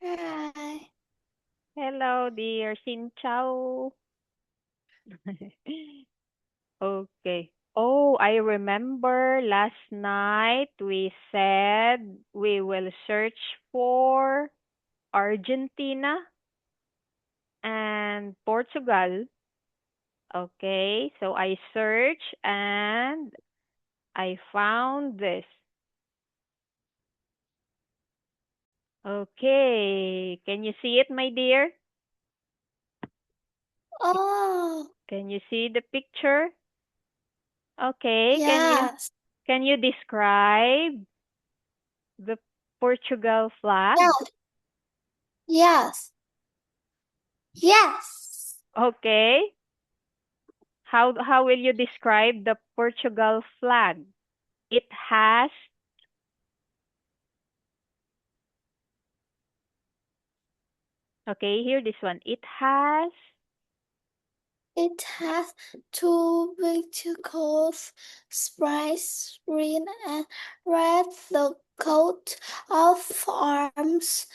Hi. Hello, dear. Xin chào. Okay. Oh, I remember last night we said we will search for Argentina and Portugal. Okay, so I searched and I found this. Okay, can you see it, my dear? Oh, Can you see the picture? Okay, yes. can you describe the Portugal flag? Yes. Yes. Yes. Okay. How will you describe the Portugal flag? It has okay, here this one. It has It has two vertical stripes, green and red. The coat of arms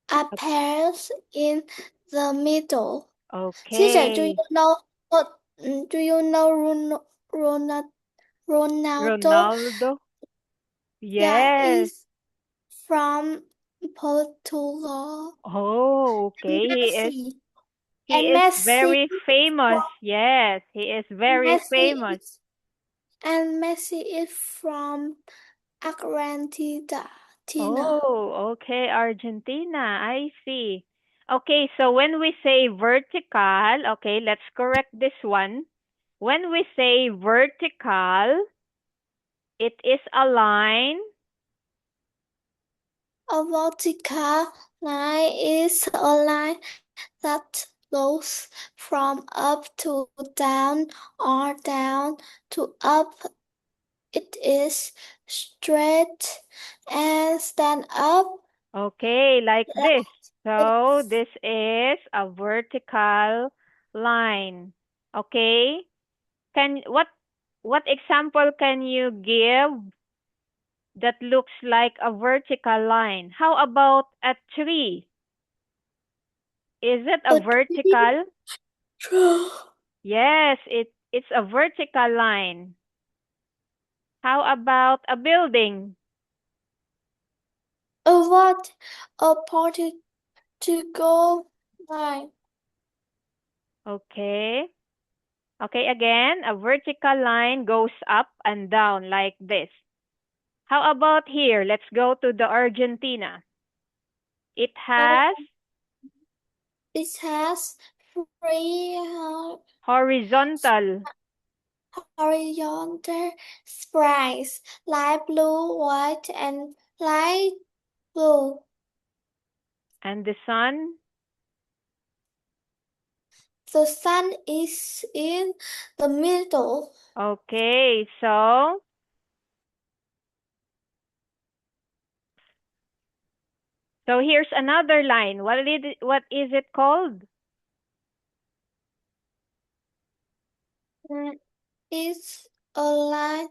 appears in the middle. Teacher, do you okay. know what? Do you know Ronaldo? Ronaldo. Yeah, Yes. is from Portugal. Oh, And okay. Messi. He And is Messi very is famous. from Yes, he is very Messi famous. is and Messi is from Argentina. Oh, okay, Argentina. I see. Okay, so when we say vertical, okay, let's correct this one. When we say vertical, it is a line. A vertical line is a line that goes from up to down or down to up. It is straight and stand up. Okay, like this. So It's this is a vertical line. Okay? Can what example can you give that looks like a vertical line? How about a tree? Is it a a tree. vertical? Yes, it's a vertical line. How about a building? A what? A particle line. Okay. Okay, again, a vertical line goes up and down like this. How about here? Let's go to the Argentina. It has It has three horizontal horizontal sprites, light blue, white, and light blue. and the sun. The sun is in the middle. Okay, so here's another line. What is it called? Mm, It's a line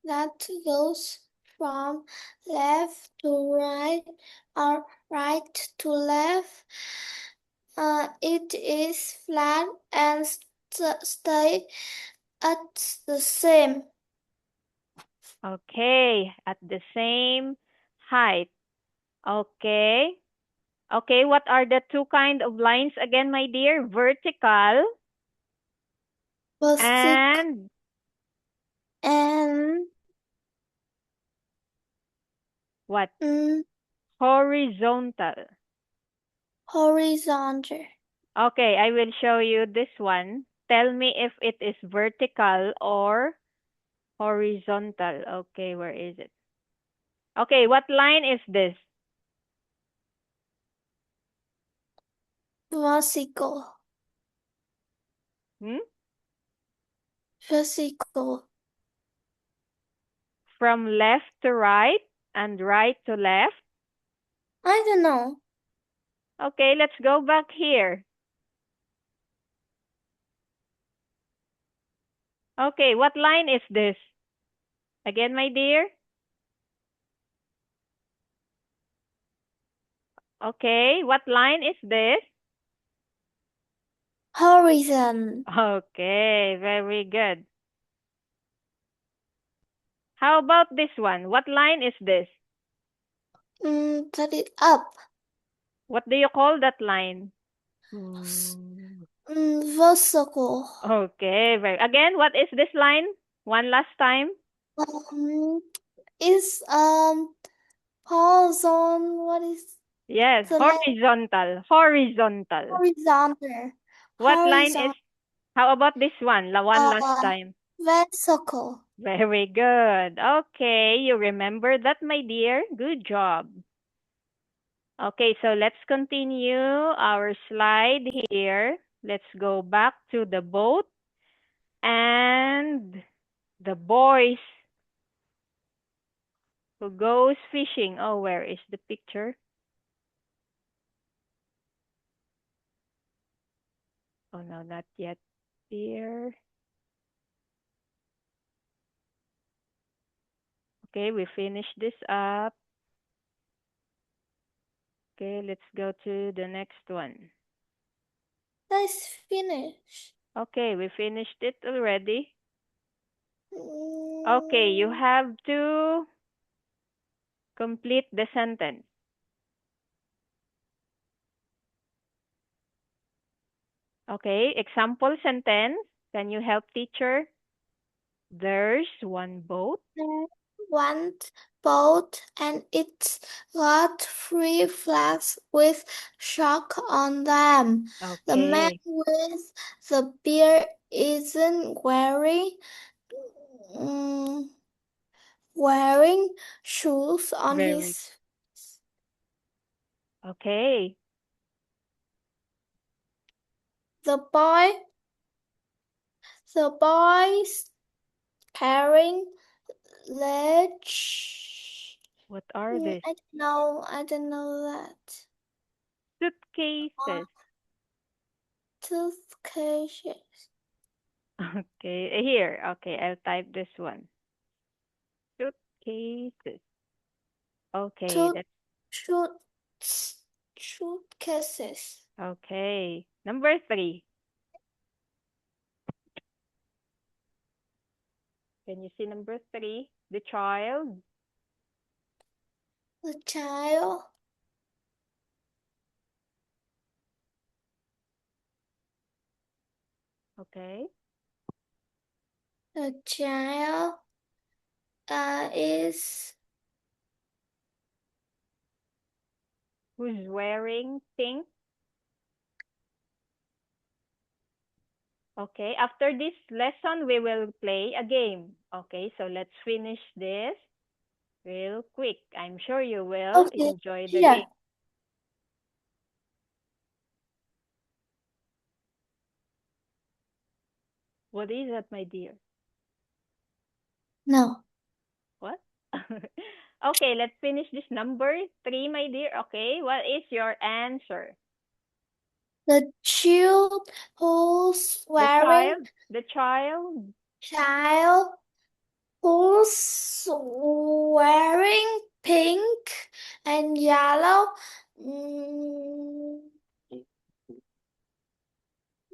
that goes from left to right or right to left. It is flat and stay at the same. Okay, at the same height. Okay. Okay, what are the two kind of lines again, my dear? Vertical Basic and and what? mm, Horizontal. horizontal. Okay, I will show you this one. Tell me if it is vertical or horizontal. Okay, where is it? Okay, what line is this? Vertical. Hmm? Vertical. From left to right and right to left. I don't know. Okay, let's go back here. Okay, what line is this? Again, my dear? Okay, what line is this? Horizon. Okay, very good. How about this one? What line is this? Set it up. What do you call that line? Vertical. Okay, again, what is this line? One last time. Is horizon. What is Yes, the name? horizontal. Horizontal. Horizontal. What line is? Horizontal. How about this one? One last time. Vertical. Very good. Okay, you remember that, my dear. Good job. Okay, so let's continue our slide here. Let's go back to the boat and the boys who goes fishing. Oh, where is the picture? Oh, no, not yet. Here. Okay, we finished this up. Okay, let's go to the next one. Let's finish. Okay, we finished it already. Okay, you have to complete the sentence. Okay, example sentence. Can you help, teacher? There's one boat. One boat and it's got 3 flags with shark on them. The man Okay, with the beard isn't wearing shoes on very. his. Okay, The boy's carrying ledge. what are these? I don't know that. Suitcases. Toothcases. Okay, here. Okay, I'll type this one. Suitcases. Okay, Tooth that's shoot suitcases. okay. Number 3. Can you see number 3? The child. The child Okay. the child is Who's wearing pink? Okay, after this lesson, we will play a game. Okay, so let's finish this real quick. I'm sure you will okay. enjoy the Here. game. What is that, my dear? No. What? Okay, let's finish this number 3, my dear. Okay, what is your answer? The child who's The wearing child? The child? child who's wearing pink and yellow. Mm,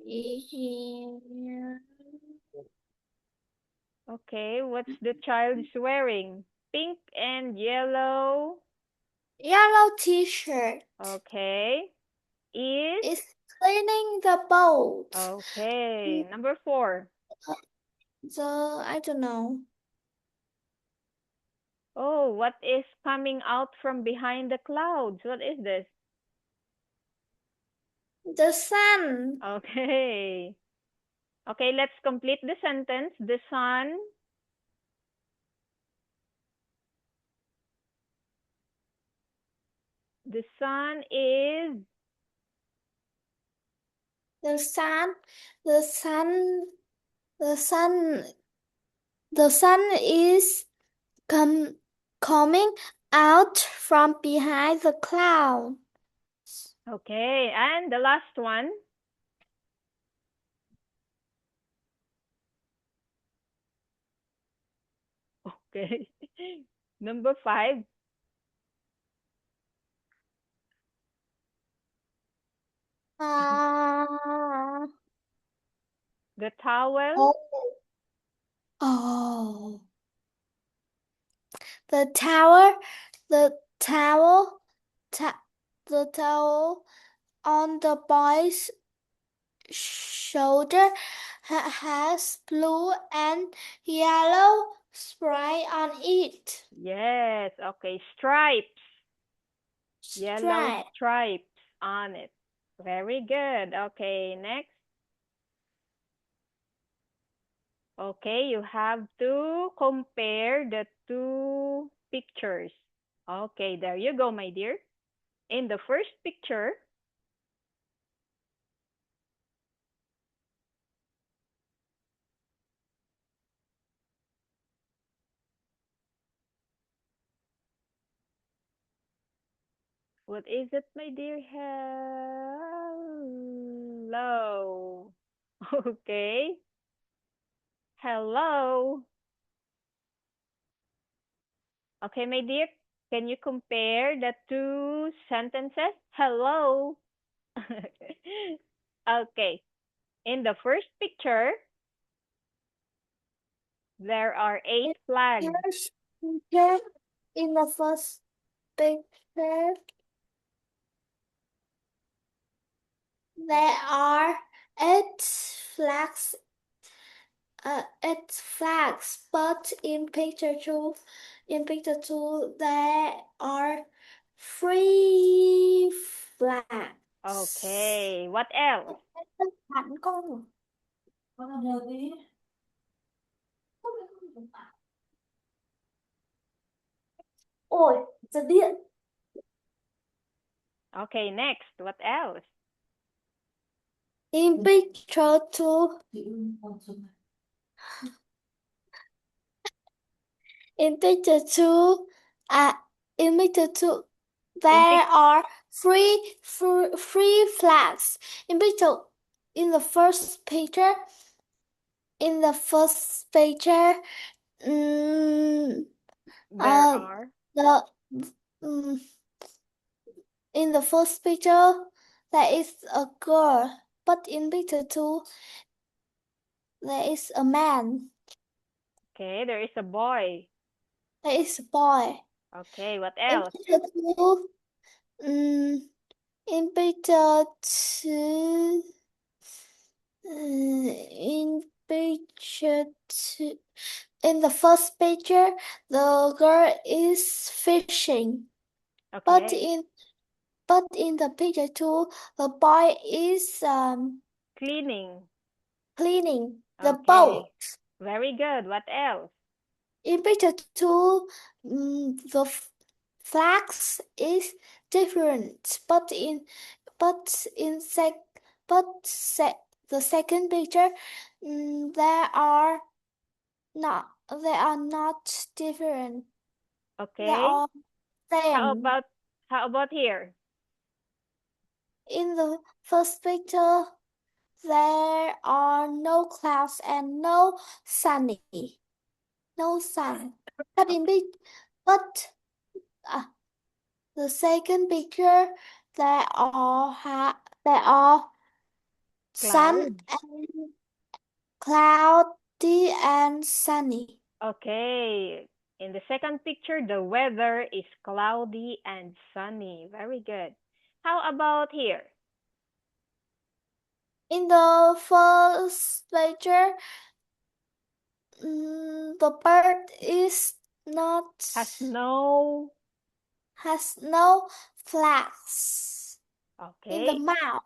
yeah. Okay, what's the child's wearing? Pink and yellow. Yellow t-shirt Okay. Is is cleaning the boat. okay. Number 4. So I don't know. Oh, what is coming out from behind the clouds? What is this? The sun. Okay. Okay, let's complete the sentence. The sun is The sun. The sun. The sun. The sun is coming out from behind the cloud. okay. And the last one. Okay. Number 5. Uh, The towel. oh. Oh. The tower, the towel, ta the towel on the boy's shoulder has blue and yellow spray on it. Yes. Okay. Stripes. Yellow Stripe. stripes on it. Very good. Okay, next. Okay, you have to compare the two pictures. Okay, there you go, my dear. In the first picture, what is it, my dear? Hello. Okay. Hello. Okay, my dear, can you compare the two sentences? Hello. Okay. In the first picture, there are 8 In flags. first picture, in the first picture, there are eight flags. Eight flags, but in picture two, there are three flags. Okay, what else? Hẳn con giờ tí. Ôi, giật điện. Okay, next, what else? In picture two, in picture two, uh, in picture two, there are three flags. In the first picture, mm, There are. the mm, in the first picture, there is a girl, but in picture two, there is a man. Okay, there is a boy. There is a boy. Okay, what In else? picture two, mm, in picture two, in picture two, in the first picture, the girl is fishing. But Okay, in the picture two, the boy is cleaning. cleaning the Okay, boat. very good. What else? In picture two, the flags is different, but in sec but sec the second picture, there are not different. They Okay, are how same. about how about here? In the first picture, there are no clouds and no sunny. No sun. But in big, but the second picture, there are sun Cloud. and cloudy and sunny. Okay, in the second picture, the weather is cloudy and sunny. Very good. How about here? In the first picture, the bird is not has no flags in the Okay, mouth.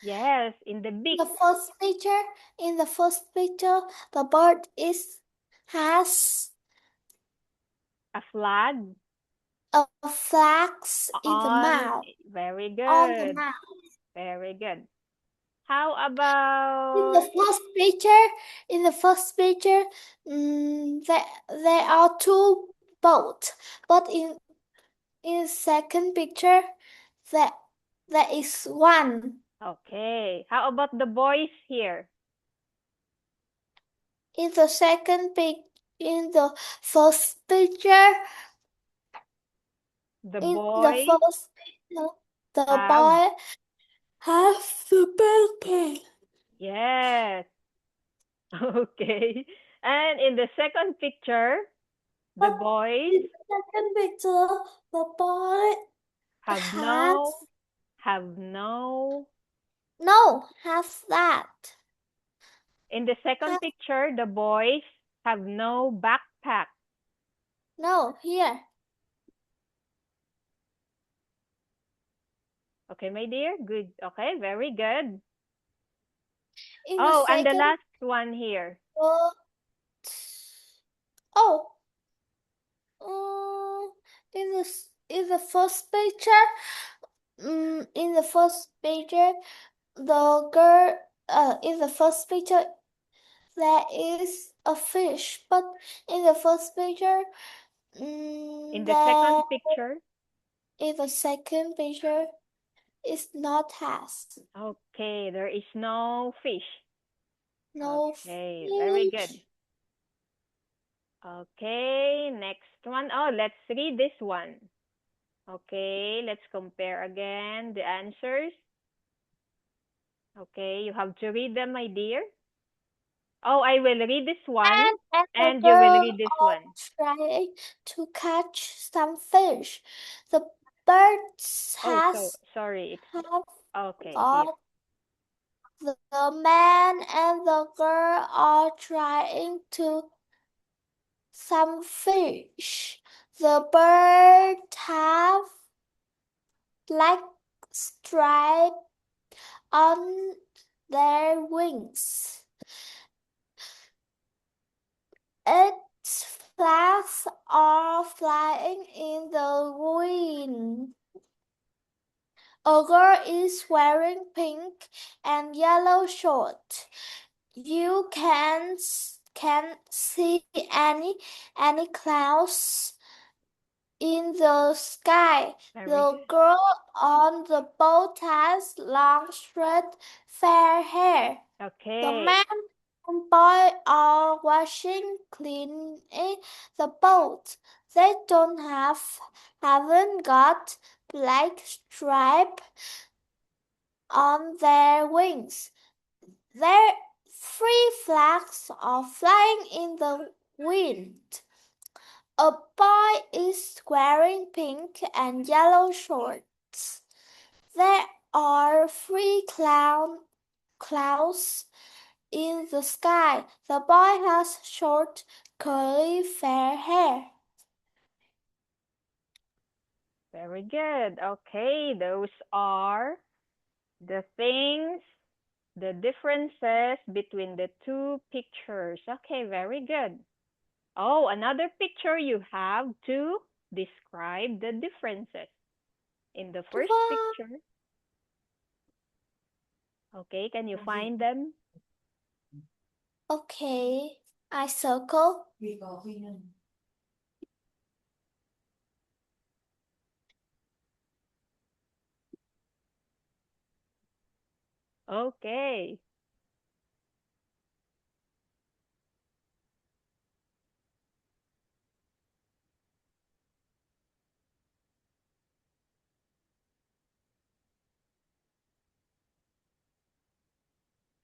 yes, in the beak. In the first picture, the bird has A flag a flags in the on. mouth Very on the good. mouth. Very good. How In about the first picture, in the first picture, there are two boats, but in second picture, there there is one. okay? How about the boys here? In the in the first picture, The in the boy first picture, the have boy have the backpack. Yes. Okay. And in the second picture, the boys In the second picture, the boy have has no. have that. In the second Have, picture, the boys have no backpack. no, here. Okay, my dear? Good. Okay, very good. In the Oh, and the second, last one here. uh, oh, um, in the first picture, in the first picture, the girl, in the first picture, there is a fish, but in the first picture, In the there, second picture, in the second picture, is not has okay, there is no fish. no Okay, very good. fish. Okay, next one. Oh, let's read this one. Okay, let's compare again the answers. Okay, you have to read them, my dear. Oh, I will read this one, And the and you will girl read this are one. trying to catch some fish. The birds Oh, so has sorry. have Okay, here. got the man and the girl are trying to some fish. The bird have black stripe on their wings. Its flags are flying in the wind. A girl is wearing pink and yellow shorts. You can see any clouds in the sky. Very The good. girl on the boat has long, straight, fair hair. The Okay, man and boy are washing cleaning the boat. They haven't got black stripe on their wings. Their three flags are flying in the wind. A boy is wearing pink and yellow shorts. There are three clouds in the sky. The boy has short, curly, fair hair. very good. Okay, those are the things, the differences between the two pictures. Okay, very good. Oh, another picture you have to describe the differences. In the first Wow. picture, okay, can you find them? Okay, I circle. Okay.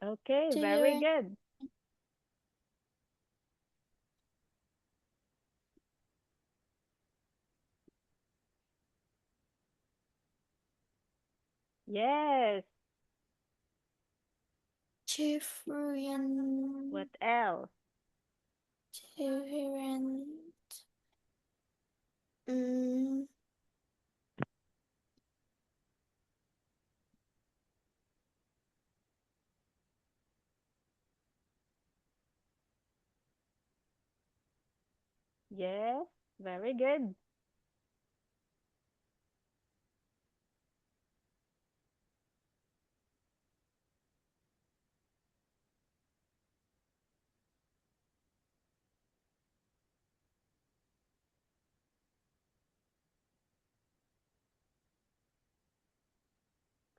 Okay, Do very you good. Yes. different? What else? Different. Mm, Yes, very good.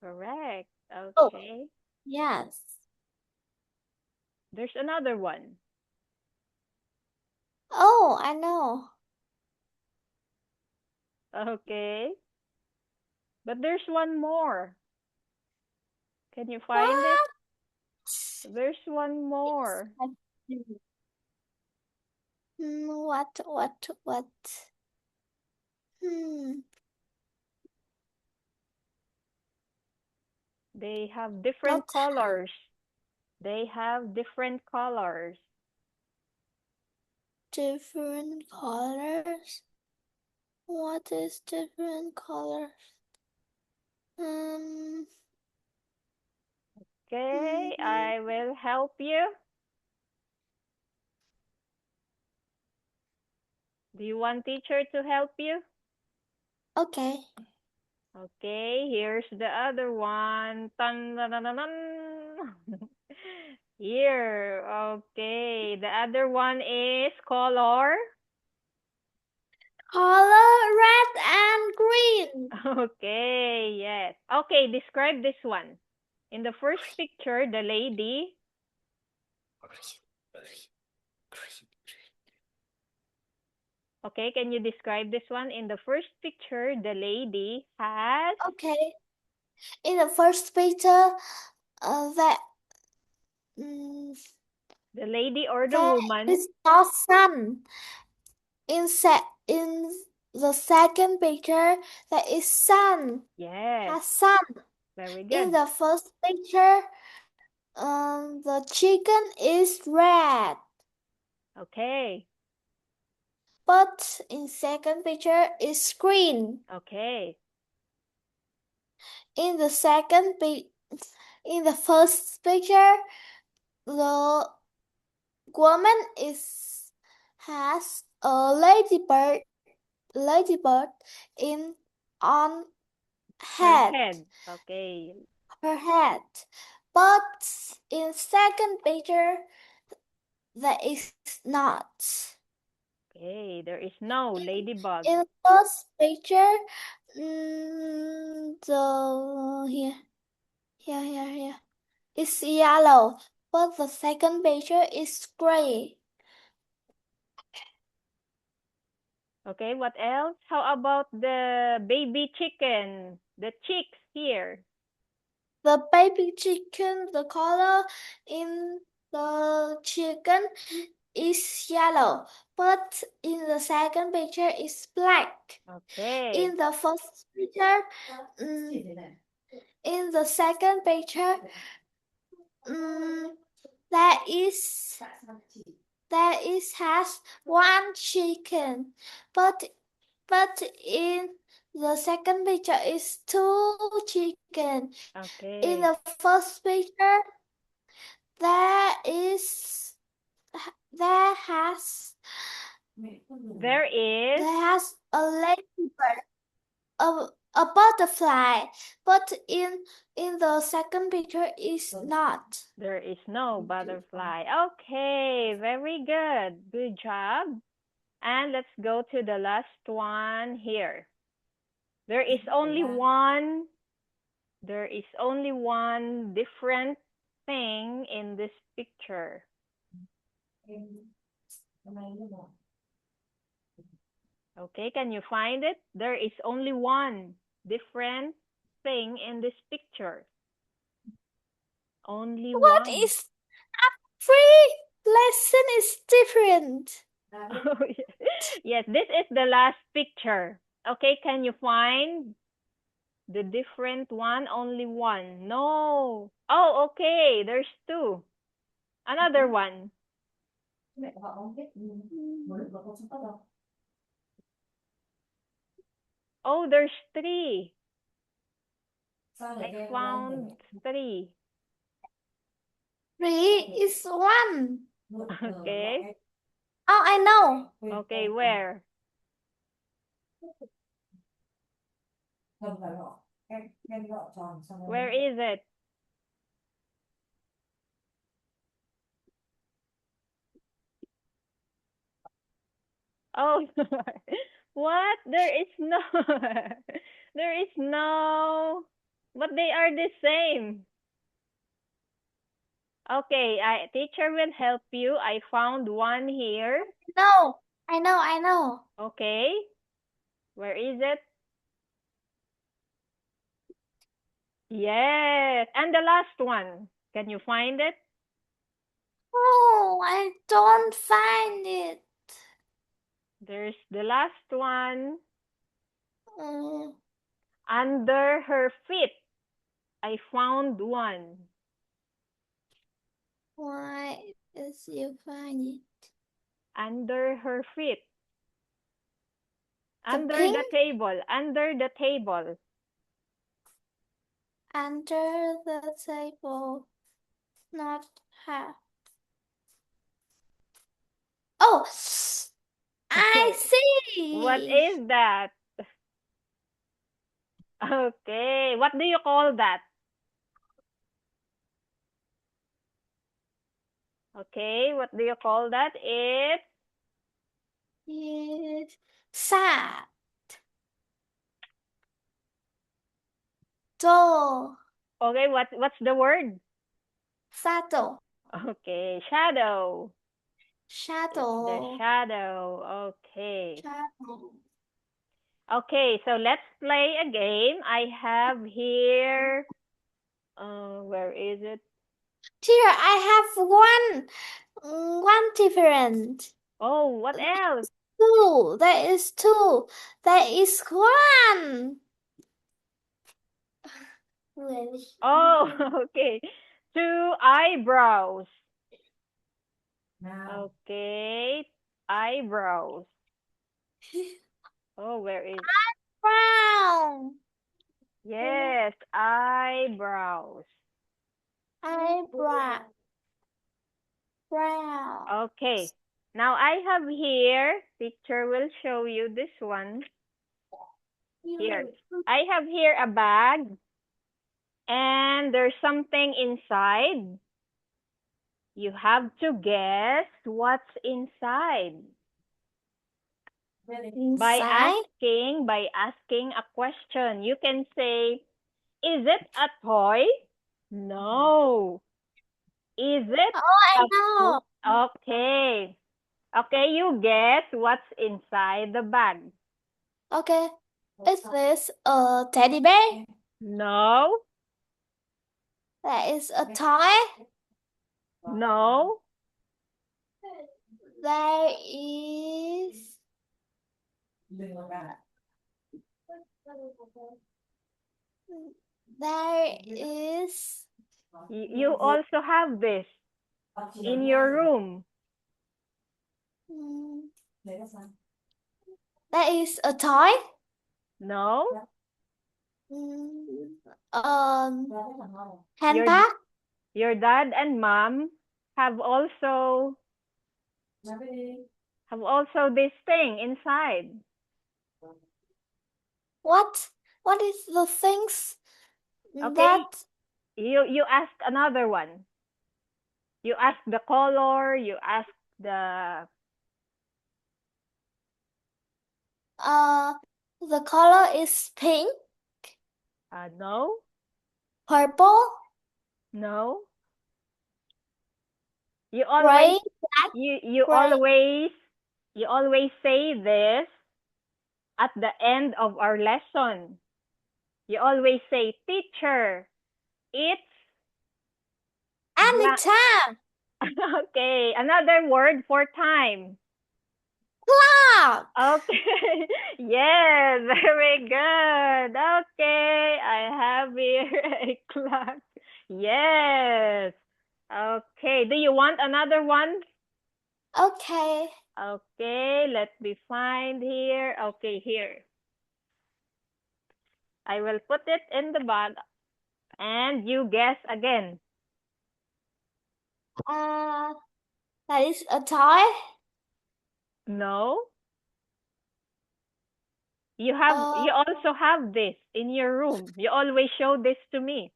Correct. oh, Okay. yes. There's another one. Oh, I know. Okay. But there's one more. Can you find it? What? There's one more. What? They have different Not colors. They have different colors. different colors. What is different colors? Okay, I will help you. Do you want teacher to help you? Okay. Okay, here's the other one. Dun, dun, dun, dun, dun. Here, okay. The other one is color. Color red and green. Okay, yes. Okay, describe this one. In the first picture, the lady. Okay, can you describe this one? In the first picture, the lady has. Okay. In the first picture, that The lady or the there woman. is no sun. In the second picture, there is sun. Yes, Has sun. very In good. the first picture, the chicken is red. Okay, But in second picture is green. okay. In the in the first picture, the woman has a ladybird in on Her head head. Okay, her head. But in second picture, there is not. okay. There is no ladybug. In first picture, here. It's yellow, but the second picture is gray. Okay, what else? How about the baby chicken? The chicks here. The baby chicken, the color in the chicken is yellow, but in the second picture is black. Okay, In the first picture, in the second picture, there has one chicken, but in the second picture is two chicken. In okay. the first picture, there is there has There is. there has a ladybird, a butterfly, but in the second picture is not. There is no butterfly. Okay, very good. Good job. And let's go to the last one here. There is only one. There is only one different thing in this picture. Okay, can you find it? There is only one different thing in this picture. Only What one. is every lesson is different. Yes, this is the last picture. Okay, can you find the different one? Only one. No. Oh, okay. There's two. Another one. Oh, there's three. I found three. 3 is 1. Okay. Oh, I know. Okay, where? Where is it? Oh, what? There is no. There is no. But they are the same. Okay, teacher will help you. I found one here. No, I know. Okay. Where is it? Yes. And the last one. Can you find it? Oh, I don't find it. There's the last one. Mm, Under her feet. I found one. why is you find it? Under her feet. The Under the pink table. Under the table. under the table, not her. Oh, I What see. is that? Okay. What do you call that? Okay. What do you call that? It's It's sad. Door. okay. What's the word? Saddle. Okay. Shadow. It's the Shadow. shadow. Okay. Shadow. Okay. So let's play a game. I have here. Where is it? Here I have one different. Oh, what else? Two. There is two. There is one. Oh, okay. Two eyebrows. Okay. Eyebrows. Oh, where is? Brown. Yes, eyebrows. Eyebrow. Brown. Okay. Now I have here, picture will show you this one. Here. I have here a bag and there's something inside. You have to guess what's inside. By Inside. asking a question. You can say, is it a toy? No. Is it Oh, I a know. okay. Okay, you guess what's inside the bag. Okay. Is this a teddy bear? No. That is a toy. No. There is. There is. You also have this in your room. mm, There is a toy. No. Mm, Your handbag. your dad and mom have also this thing inside. What? What is the things Okay. that? You ask another one. You ask the color, you ask the The color is pink, no. purple, No. You gray, always black, you gray. always say this at the end of our lesson. You always say, teacher, it's blank. Anytime. Okay, another word for time. Clock. Okay, yes, very good. Okay, I have here a clock. Yes. Okay, do you want another one? Okay. Okay, let me find here. Okay, here. I will put it in the bag and you guess again. That is a toy. No. You Uh, also have this in your room. You always show this to me.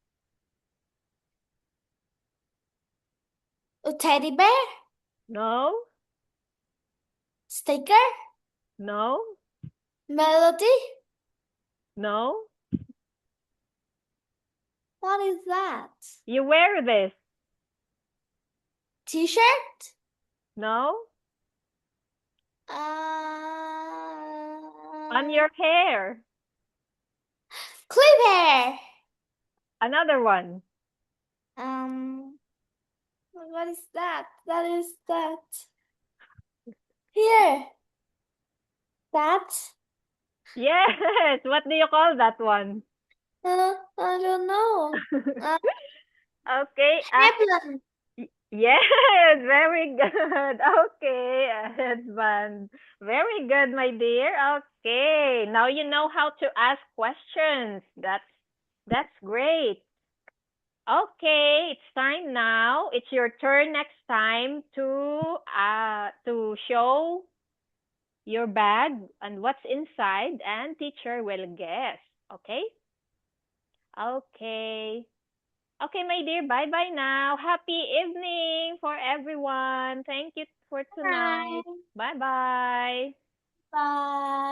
a teddy bear. No. Sticker. No. Melody. No. What is that? You wear this. T-shirt. No. On Uh, your hair. Clip hair. Another one. What is that? That is that. Here. That. Yes. What do you call that one? I don't know. Okay. Headband. Yes, very good. Okay, headband. Very good, my dear. Okay, now you know how to ask questions. That's great. Okay, it's time now. It's your turn next time to show your bag and what's inside, and teacher will guess. Okay? Okay. Okay, my dear, bye-bye now. Happy evening for everyone. Thank you for tonight. Bye. Bye-bye. Bye.